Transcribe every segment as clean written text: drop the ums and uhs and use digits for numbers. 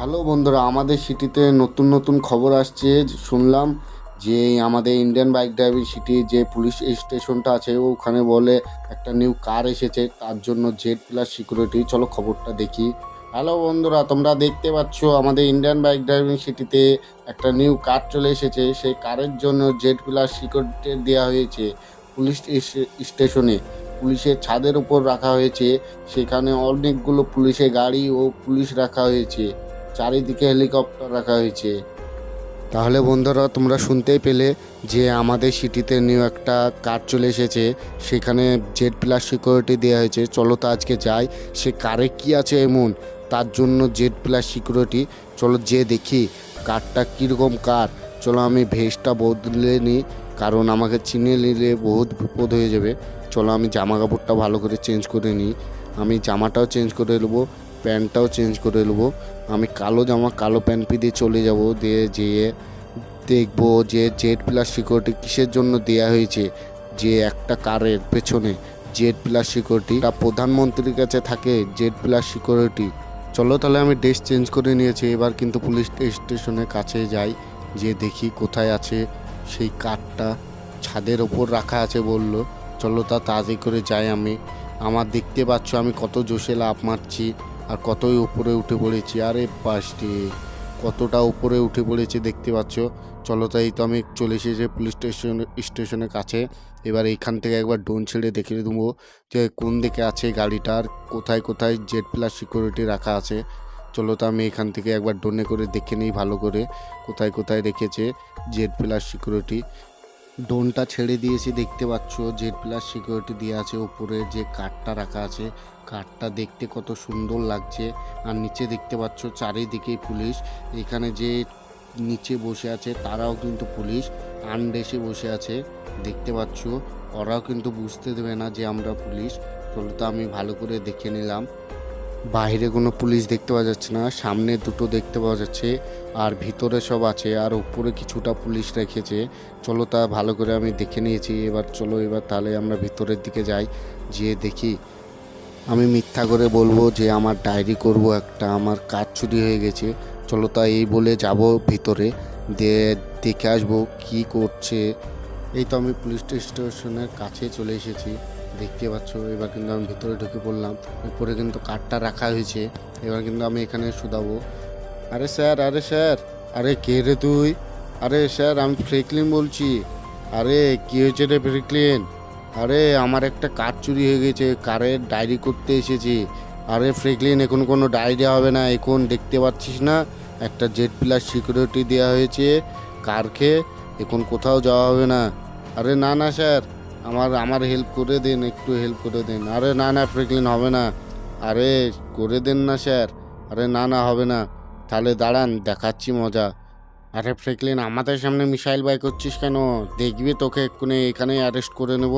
Hello বন্ধুরা, আমাদের সিটিতে নতুন নতুন খবর আসছে। শুনলাম যে আমাদের ইন্ডিয়ান বাইক ড্রাইভিং সিটি যে পুলিশ স্টেশনটা আছে ওখানে বলে একটা নিউ কার এসেছে, তার জন্য জেড প্লাস সিকিউরিটি। চলো খবরটা দেখি। হ্যালো বন্ধুরা, তোমরা দেখতে পাচ্ছ আমাদের ইন্ডিয়ান বাইক ড্রাইভিং সিটিতে একটা নিউ কার চলে এসেছে। সেই কারের জন্য জেড প্লাস সিকিউরিটি দেওয়া হয়েছে পুলিশ স্টেশনে। পুলিশের ছাদের উপর রাখা হয়েছে, সেখানে অনেকগুলো পুলিশের গাড়ি ও পুলিশ রাখা হয়েছে, চারিদিকে হেলিকপ্টার রাখা হয়েছে। তাহলে বন্ধুরা, তোমরা শুনতেই পেলে যে আমাদের সিটিতে নিউ একটা কার চলে এসেছে, সেখানে জেড প্লাস সিকিউরিটি দেওয়া হয়েছে। চলো তো আজকে যাই, সে কারে কি আছে এমন তার জন্য জেড প্লাস সিকিউরিটি। চলো যে দেখি কারটা কীরকম কার। চলো আমি ভেস্টটা বদলে নিই, কারণ আমাকে চিনে নিলে বহুত বিপদ হয়ে যাবে। চলো আমি জামা কাপড়টা ভালো করে চেঞ্জ করে নিই। আমি জামাটাও চেঞ্জ করে নেবো, প্যান্টটাও চেঞ্জ করে নেবো। আমি কালো জামা কালো প্যান্ট দিয়ে চলে যাব, দিয়ে যেয়ে দেখবো যে জেড প্লাস সিকিউরিটি কিসের জন্য দেয়া হয়েছে। যে একটা কারের পেছনে জেড প্লাস সিকিউরিটিটা প্রধানমন্ত্রীর কাছে থাকে জেড প্লাস সিকিউরিটি। চলো তাহলে আমি ড্রেস চেঞ্জ করে নিয়েছি, এবার কিন্তু পুলিশ স্টেশনের কাছে যাই, যে দেখি কোথায় আছে সেই কারটা। ছাদের ওপর রাখা আছে বললো। চলো তাড়াতাড়ি করে যাই আমি। আমার দেখতে পাচ্ছ আমি কত জোশে লাফ মারছি আর কতই উপরে উঠে পড়েছি। আরে বাসটি কতটা উপরে উঠে পড়েছে দেখতে পাচ্ছ। চলো তাই তো আমি চলে এসেছি পুলিশ স্টেশনের কাছে। এবার এইখান থেকে একবার ড্রোন ছেড়ে দেখে দেবো যে কোন দিকে আছে গাড়িটার, কোথায় কোথায় জেড প্লাস সিকিউরিটি রাখা আছে। চলো তো আমি এখান থেকে একবার ড্রোনে করে দেখে নিই ভালো করে কোথায় কোথায় রেখেছে জেড প্লাস সিকিউরিটি। ড্রোনটা ছেড়ে দিয়েছি, দেখতে পাচ্ছ জেড প্লাস সিকিউরিটি দিয়ে আছে। উপরে যে কাঠটা রাখা আছে, কাঠটা দেখতে কত সুন্দর লাগছে। আর নিচে দেখতে পাচ্ছ চারিদিকেই পুলিশ। এখানে যে নিচে বসে আছে তারাও কিন্তু পুলিশ, আনড্রেসে বসে আছে দেখতে পাচ্ছ। ওরাও কিন্তু বুঝতে দেবে না যে আমরা পুলিশ। চলো তো আমি ভালো করে দেখে নিলাম। বাইরে কোনো পুলিশ দেখতে পাওয়া যাচ্ছে না, সামনে দুটো দেখতে পাওয়া যাচ্ছে, আর ভিতরে সব আছে, আর উপরে কিছুটা পুলিশ রেখেছে। চলো তা ভালো করে আমি দেখে নিয়েছি। এবার চলো এবার তাহলে আমরা ভিতরের দিকে যাই, যেয়ে দেখি। আমি মিথ্যা করে বলবো যে আমার ডায়েরি করব একটা, আমার কাজ চুরি হয়ে গেছে। চলো তা এই বলে যাব ভিতরে, দিয়ে দেখে আসবো কি করছে। এই তো আমি পুলিশ স্টেশনের কাছে চলে এসেছি, দেখতে পাচ্ছ। এবার কিন্তু আমি ভিতরে ঢুকে পড়লাম। উপরে কিন্তু কার্ডটা রাখা হয়েছে, এবার কিন্তু আমি এখানে শুধাবো। আরে স্যার, আরে স্যার, আরে কে রে তুই? আরে স্যার, আমি ফ্রেকলিন বলছি। আরে কী হয়েছে রে ফ্রেকলিন? আরে আমার একটা কার চুরি হয়ে গেছে, কারের ডায়েরি করতে এসেছি। আরে ফ্রেকলিন, এখন কোনো ডায়েরি হবে না, এখন দেখতে পাচ্ছিস না একটা জেড প্লাস সিকিউরিটি দেওয়া হয়েছে কারকে, এখন কোথাও যাওয়া হবে না। আরে না না স্যার, আমার আমার হেল্প করে দিন, একটু হেল্প করে দিন। আরে না না ফ্রেকলিন, হবে না। আরে করে দেন না স্যার। আরে না না হবে না। তাহলে দাঁড়ান, দেখাচ্ছি মজা। আরে ফ্রেকলিন, আমাদের সামনে মিসাইল বাই করছিস কেন? দেখবি তোকে এক্ষুনি এখানেই অ্যারেস্ট করে নেব।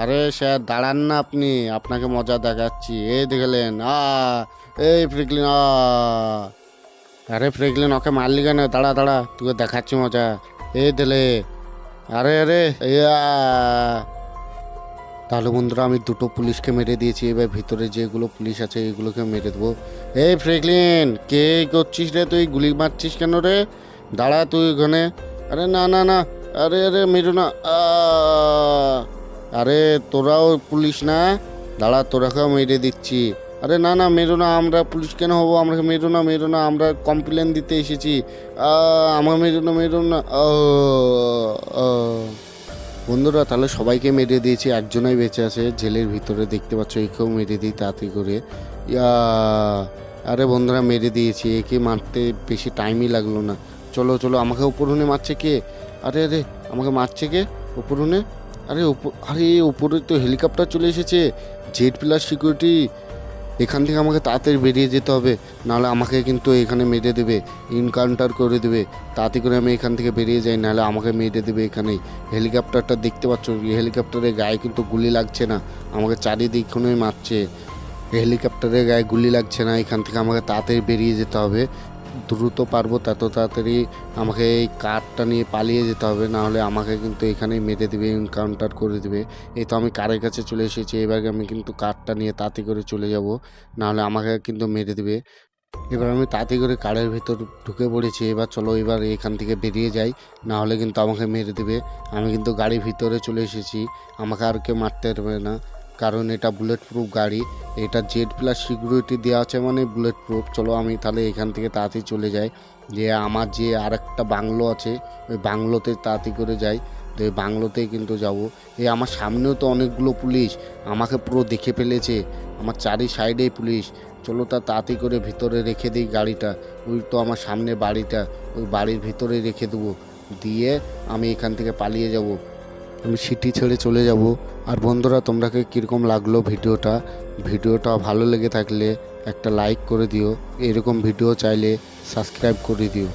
আরে স্যার দাঁড়ান না আপনি, আপনাকে মজা দেখাচ্ছি। এই দেখলেন এই ফ্রেকলিন আরে ফ্রেকলিন, ওকে মারলি কেন? দাঁড়া দাঁড়া, তোকে দেখাচ্ছি মজা। এই দিলে। আরে আরে ইয়া। তাহলে বন্ধুরা, আমি দুটো পুলিশকে মেরে দিয়েছি, এবার ভিতরে যেগুলো পুলিশ আছে এগুলোকে মেরে দেবো। এই ফ্রেকলিন, কে করছিস রে তুই? গুলি মারছিস কেন রে? দাঁড়া তুই ওখানে। আরে না না না, আরে আরে মেরো না। আরে তোরাও পুলিশ না? দাঁড়া, তোরাকেও মেরে দিচ্ছি। আরে না না, মেরো না, আমরা পুলিশ কেন হবো? আমরা মেরো না, মেরো না, আমরা কমপ্লেন দিতে এসেছি। আমার মেরো না, মেরো না। বন্ধুরা, তাহলে সবাইকে মেরে দিয়েছি, একজনই বেঁচে আছে জেলের ভিতরে, দেখতে পাচ্ছ। একেও মেরে দিই তাড়াতাড়ি করে। ইয়া। আরে বন্ধুরা, মেরে দিয়েছি, একে মারতে বেশি টাইমই লাগলো না। চলো চলো, আমাকে উপরুনে মারছে কে? আরে আরে, আমাকে মারছে কে উপরুনে? আরে উপরে তো হেলিকপ্টার চলে এসেছে, জেড প্লাস সিকিউরিটি। এখান থেকে আমাকে তাড়াতাড়ি বেরিয়ে যেতে হবে, নাহলে আমাকে কিন্তু এখানে মেরে দেবে, ইনকাউন্টার করে দেবে। তাড়াতাড়ি করে আমি এখান থেকে বেরিয়ে যাই, নাহলে আমাকে মেরে দেবে এখানেই। হেলিকপ্টারটা দেখতে পাচ্ছ, হেলিকপ্টারের গায়ে কিন্তু গুলি লাগছে না, আমাকে চারিদিকখানেই মারছে। হেলিকপ্টারের গায়ে গুলি লাগছে না, এখান থেকে আমাকে তাড়াতাড়ি বেরিয়ে যেতে হবে। দ্রুত পারবো তত তাড়াতাড়ি আমাকে এই কারটা নিয়ে পালিয়ে যেতে হবে, নাহলে আমাকে কিন্তু এখানেই মেরে দেবে, এনকাউন্টার করে দেবে। এই তো আমি কারের কাছে চলে এসেছি, এবার আমি কিন্তু কারটা নিয়ে তাড়াতাড়ি করে চলে যাব, নাহলে আমাকে কিন্তু মেরে দেবে। এবার আমি তাড়াতাড়ি করে কারের ভিতর ঢুকে পড়েছি। এবার চলো এবার এখান থেকে বেরিয়ে যাই, না হলে কিন্তু আমাকে মেরে দেবে। আমি কিন্তু গাড়ির ভিতরে চলে এসেছি, আমাকে আর কেউ মারতে পারবে না, কারণ এটা বুলেট প্রুফ গাড়ি। এটা Z+ সিকিউরিটি দেওয়া আছে মানে বুলেট প্রুফ। চলো আমি তাহলে এখান থেকে তাড়াতাড়ি চলে যাই, যে আমার যে আর একটা বাংলো আছে ওই বাংলোতে তাড়াতাড়ি করে যাই। তো এই বাংলোতেই কিন্তু যাব। এই আমার সামনেও তো অনেকগুলো পুলিশ, আমাকে পুরো দেখে ফেলেছে, আমার চারি সাইডেই পুলিশ। চলো তাড়াতাড়ি করে ভিতরে রেখে দিই গাড়িটা। ওই তো আমার সামনে বাড়িটা, ওই বাড়ির ভিতরে রেখে দেবো, দিয়ে আমি এখান থেকে পালিয়ে যাব, আমি সিটি ছেড়ে চলে যাব। আর বন্ধুরা তোমরাকে কীরকম লাগলো ভিডিওটা ভালো লেগে থাকলে একটা লাইক করে দিও, এরকম ভিডিও চাইলে সাবস্ক্রাইব করে দিও।